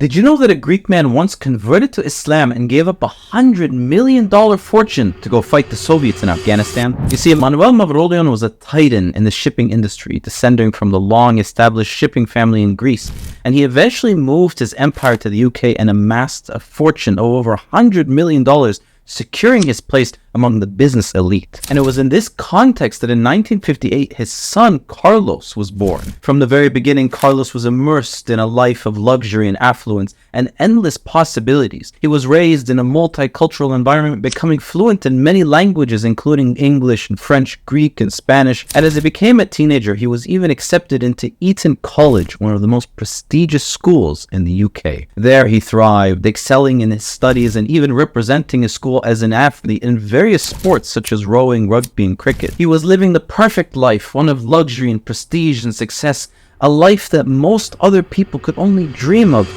Did you know that a Greek man once converted to Islam and gave up $100 million fortune to go fight the Soviets in Afghanistan? You see, Manuel Mavroleon was a titan in the shipping industry, descending from the long-established shipping family in Greece, and he eventually moved his empire to the UK and amassed a fortune of over $100 million, securing his place among the business elite. And it was in this context that in 1958, his son Carlos was born. From the very beginning, Carlos was immersed in a life of luxury and affluence and endless possibilities. He was raised in a multicultural environment, becoming fluent in many languages, including English and French, Greek and Spanish. And as he became a teenager, he was even accepted into Eton College, one of the most prestigious schools in the UK. There he thrived, excelling in his studies and even representing his school as an athlete in various sports such as rowing, rugby, and cricket. He was living the perfect life, one of luxury and prestige and success, a life that most other people could only dream of,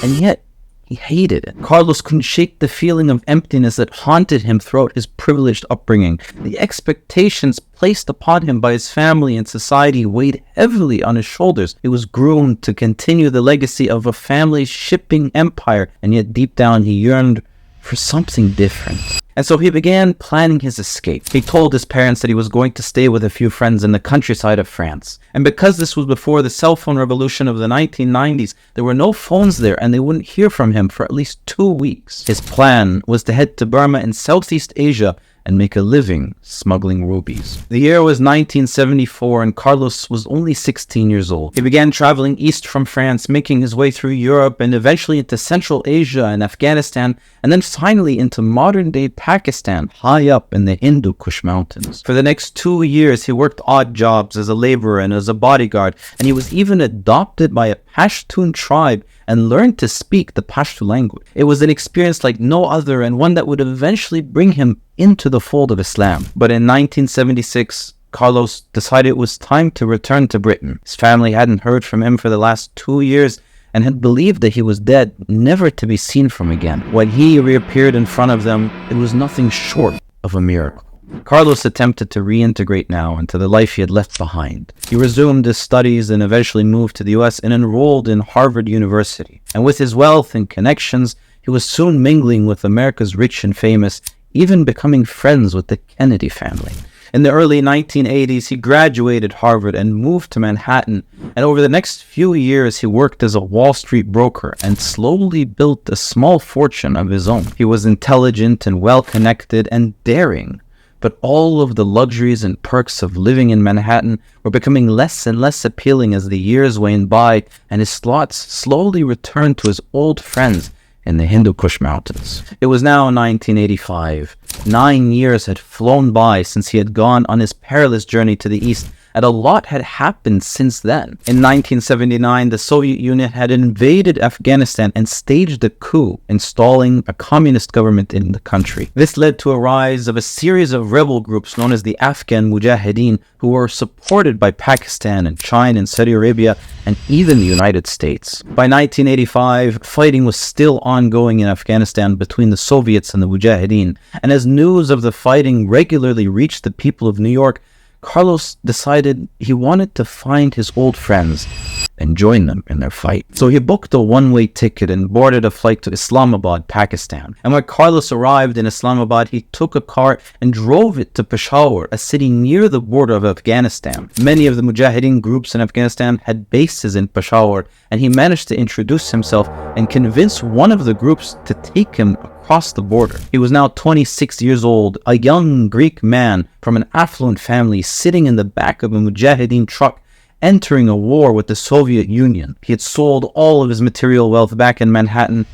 and yet he hated it. Carlos couldn't shake the feeling of emptiness that haunted him throughout his privileged upbringing. The expectations placed upon him by his family and society weighed heavily on his shoulders. He was groomed to continue the legacy of a family's shipping empire, and yet deep down he yearned for something different. And so he began planning his escape. He told his parents that he was going to stay with a few friends in the countryside of France. And because this was before the cell phone revolution of the 1990s, there were no phones there and they wouldn't hear from him for at least 2 weeks. His plan was to head to Burma in Southeast Asia and make a living smuggling rubies. The year was 1974 and Carlos was only 16 years old. He began traveling east from France, making his way through Europe and eventually into Central Asia and Afghanistan, and then finally into modern-day Pakistan, high up in the Hindu Kush mountains. For the next 2 years, he worked odd jobs as a laborer and as a bodyguard, and he was even adopted by a Pashtun tribe and learned to speak the Pashto language. It was an experience like no other and one that would eventually bring him into the fold of Islam. But in 1976, Carlos decided it was time to return to Britain. His family hadn't heard from him for the last 2 years and had believed that he was dead, never to be seen from again. When he reappeared in front of them, it was nothing short of a miracle. Carlos attempted to reintegrate now into the life he had left behind. He resumed his studies and eventually moved to the US and enrolled in Harvard University. And with his wealth and connections, he was soon mingling with America's rich and famous, even becoming friends with the Kennedy family. In the early 1980s, he graduated Harvard and moved to Manhattan, and over the next few years, he worked as a Wall Street broker and slowly built a small fortune of his own. He was intelligent and well-connected and daring, but all of the luxuries and perks of living in Manhattan were becoming less and less appealing as the years waned by, and his thoughts slowly returned to his old friends in the Hindu Kush mountains. It was now 1985. 9 years had flown by since he had gone on his perilous journey to the east, and a lot had happened since then. In 1979, the Soviet Union had invaded Afghanistan and staged a coup, installing a communist government in the country. This led to a rise of a series of rebel groups known as the Afghan Mujahideen, who were supported by Pakistan and China and Saudi Arabia and even the United States. By 1985, fighting was still ongoing in Afghanistan between the Soviets and the Mujahideen, and as news of the fighting regularly reached the people of New York, Carlos decided he wanted to find his old friends and join them in their fight. So he booked a one-way ticket and boarded a flight to Islamabad, Pakistan. And when Carlos arrived in Islamabad, he took a car and drove it to Peshawar, a city near the border of Afghanistan. Many of the Mujahideen groups in Afghanistan had bases in Peshawar, and he managed to introduce himself and convince one of the groups to take him across the border. He was now 26 years old, a young Greek man from an affluent family sitting in the back of a Mujahideen truck, entering a war with the Soviet Union. He had sold all of his material wealth back in Manhattan.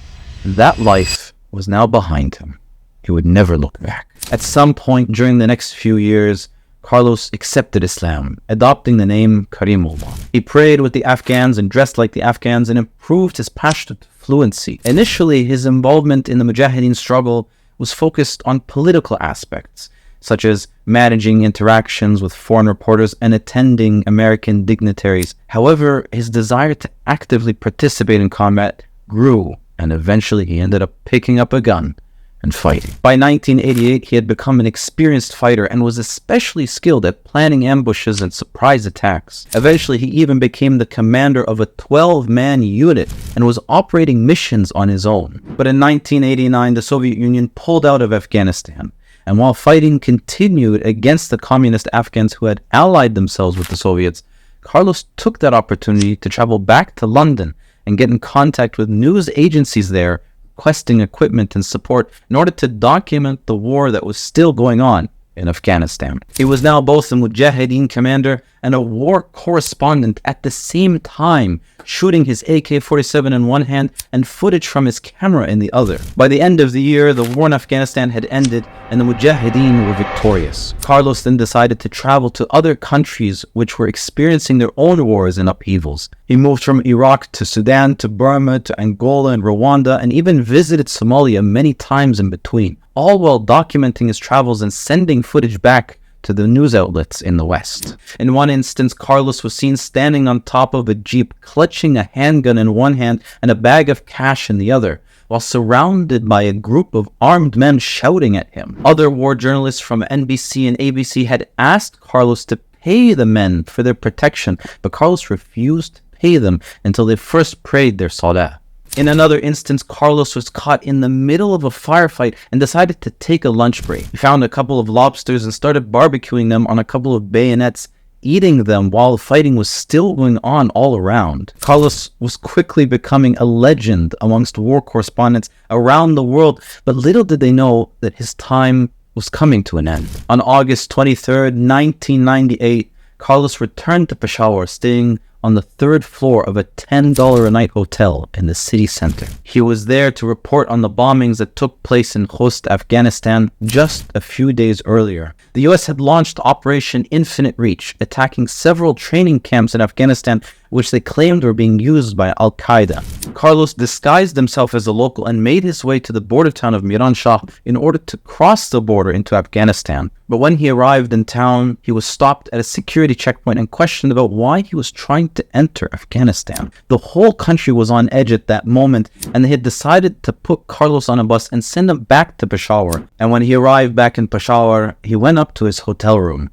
That life was now behind him. He would never look back. At some point during the next few years, Carlos accepted Islam, adopting the name Karimullah. He prayed with the Afghans and dressed like the Afghans and improved his Pashto fluency. Initially, his involvement in the Mujahideen struggle was focused on political aspects, such as managing interactions with foreign reporters and attending American dignitaries. However, his desire to actively participate in combat grew, and eventually he ended up picking up a gun and fighting. By 1988, he had become an experienced fighter and was especially skilled at planning ambushes and surprise attacks. Eventually, he even became the commander of a 12-man unit and was operating missions on his own. But in 1989, the Soviet Union pulled out of Afghanistan. And while fighting continued against the communist Afghans who had allied themselves with the Soviets, Carlos took that opportunity to travel back to London and get in contact with news agencies there, requesting equipment and support in order to document the war that was still going on in Afghanistan. He was now both a Mujahideen commander and a war correspondent at the same time, shooting his AK-47 in one hand and footage from his camera in the other. By the end of the year, the war in Afghanistan had ended and the Mujahideen were victorious. Carlos then decided to travel to other countries which were experiencing their own wars and upheavals. He moved from Iraq to Sudan to Burma to Angola and Rwanda and even visited Somalia many times in between, all while documenting his travels and sending footage back to the news outlets in the West. In one instance, Carlos was seen standing on top of a jeep, clutching a handgun in one hand and a bag of cash in the other, while surrounded by a group of armed men shouting at him. Other war journalists from NBC and ABC had asked Carlos to pay the men for their protection, but Carlos refused to pay them until they first prayed their salah. In another instance, Carlos was caught in the middle of a firefight and decided to take a lunch break. He found a couple of lobsters and started barbecuing them on a couple of bayonets, eating them while fighting was still going on all around. Carlos was quickly becoming a legend amongst war correspondents around the world, but little did they know that his time was coming to an end. On August 23rd, 1998, Carlos returned to Peshawar, staying on the third floor of a $10 a night hotel in the city center. He was there to report on the bombings that took place in Khost, Afghanistan, just a few days earlier. The US had launched Operation Infinite Reach, attacking several training camps in Afghanistan which they claimed were being used by Al-Qaeda. Carlos disguised himself as a local and made his way to the border town of Miran Shah in order to cross the border into Afghanistan. But when he arrived in town, he was stopped at a security checkpoint and questioned about why he was trying to enter Afghanistan. The whole country was on edge at that moment, and they had decided to put Carlos on a bus and send him back to Peshawar. And when he arrived back in Peshawar, he went up to his hotel room,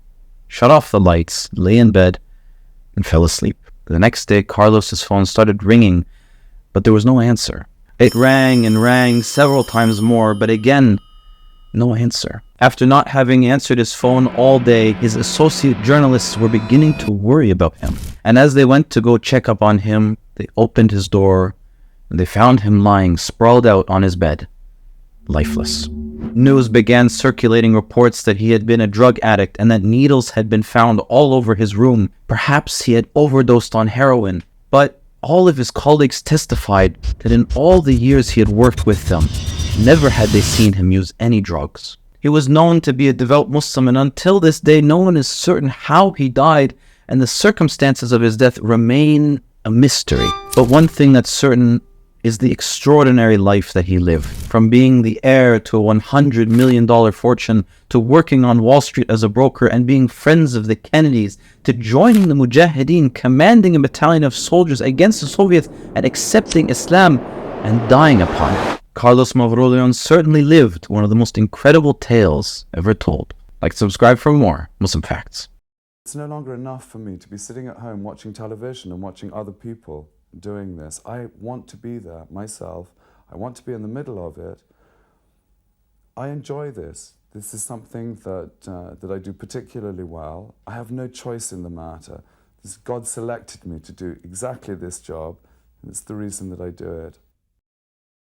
shut off the lights, lay in bed, and fell asleep. The next day, Carlos's phone started ringing, but there was no answer. It rang and rang several times more, but again, no answer. After not having answered his phone all day, his associate journalists were beginning to worry about him. And as they went to go check up on him, they opened his door and they found him lying sprawled out on his bed, lifeless. News began circulating reports that he had been a drug addict and that needles had been found all over his room. Perhaps he had overdosed on heroin. But all of his colleagues testified that in all the years he had worked with them, never had they seen him use any drugs. He was known to be a devout Muslim, and until this day, no one is certain how he died, and the circumstances of his death remain a mystery. But one thing that's certain is the extraordinary life that he lived. From being the heir to a $100 million fortune, to working on Wall Street as a broker and being friends of the Kennedys, to joining the Mujahideen, commanding a battalion of soldiers against the Soviets and accepting Islam and dying upon it. Carlos Mavroleon certainly lived one of the most incredible tales ever told. Like, subscribe for more Muslim Facts. It's no longer enough for me to be sitting at home watching television and watching other people doing this. I want to be there myself. I want to be in the middle of it. I enjoy this. This is something that I do particularly well. I have no choice in the matter. God selected me to do exactly this job, and it's the reason that I do it.